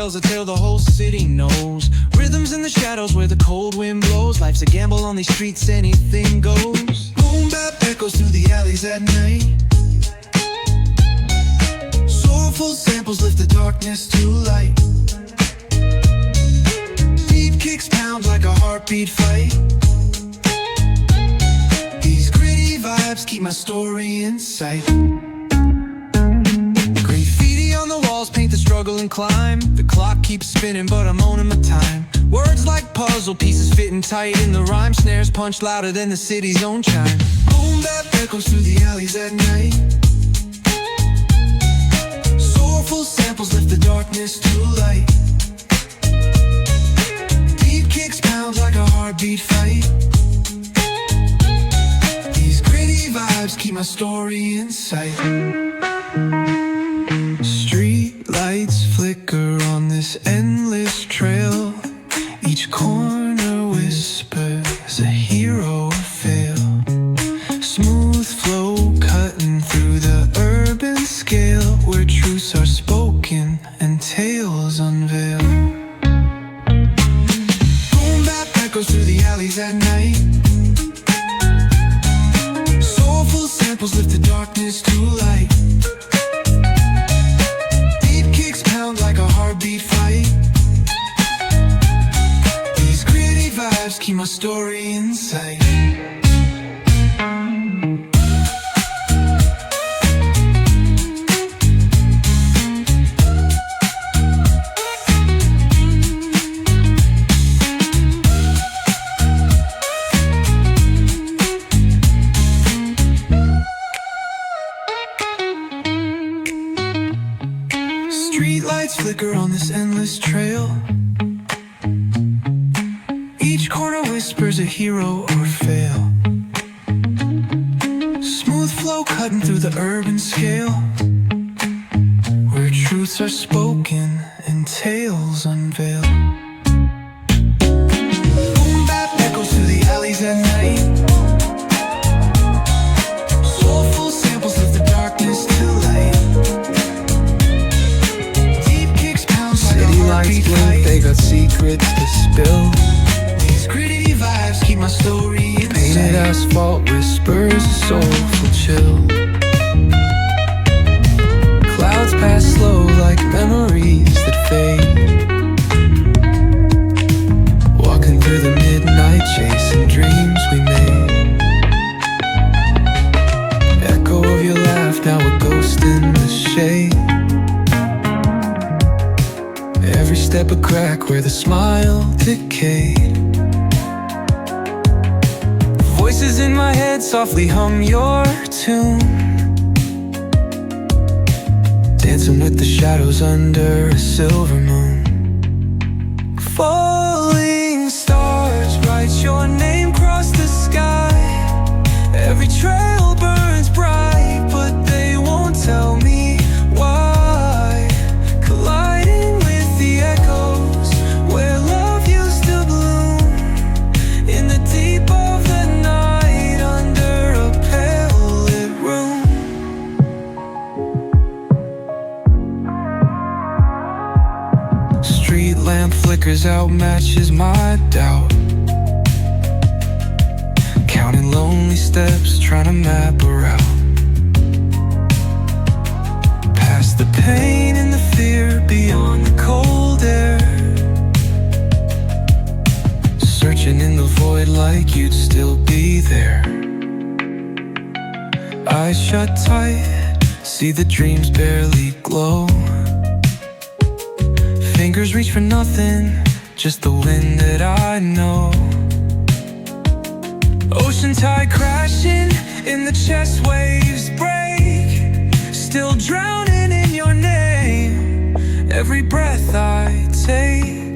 tells a tale the whole city knows. Rhythms in the shadows where the cold wind blows. Life's a gamble on these streets, anything goes. Boom bap echoes through the alleys at night. Soulful samples lift the darkness to light. Beat kicks pound like a heartbeat fight. These gritty vibes keep my story in sight. Graffiti on the walls paint the struggle and climb. The clock keeps spinning but I'm owning my time. Words like puzzle pieces fitting tight in the rhyme. Snares punch louder than the city's own chime. Boom bap echoes through the alleys at night. Soulful samples lift the darkness to light. Beat kicks pound like a heartbeat fight. These gritty vibes keep my story in sight. Street lights flicker on this endless trail. Each corner whispers a hero fail. Smooth flow cutting through the urban scale, where truths are spoken and tales unveil. Boom bap echoes through the alleys at night. Soulful samples lift the darkness to light. Beat kicks pound like a heartbeat fight. These gritty vibes keep my story in sight. Street lights flicker on this endless trail. Each corner whispers a hero or fail. Smooth flow cutting through the urban scale, where truths are spoken and tales unveil. Boom bap echoes through the alleys at night. Soulful samples lift the darkness to light. City lights blink, they got secrets to spill. These gritty vibes keep my story in sight. Painted asphalt whispers a soulful chill. Clouds pass slow like memories that fade. Walking through the midnight, chasing dreams we made. Echo of your laugh, now a ghost in the shade. Every step a crack where the smile decayed. Voices in my head softly hum your tune, dancing with the shadows under a silver moon. Falling stars write your name across the sky. Every trail burns bright, but they won't tell me why. Colliding with the echoes where love used to bloom, in the deep of the night under a pale lit room. Street lamp flickers out, matches my doubt. Counting lonely steps, trying to map a route. Past the pain and the fear, beyond the cold air. Searching in the void like you'd still be there. Eyes shut tight, see the dreams barely glow. Fingers reach for nothing, just the wind that I know. Ocean tide crashing, in the chest waves break. Still drowning in your name, every breath I take.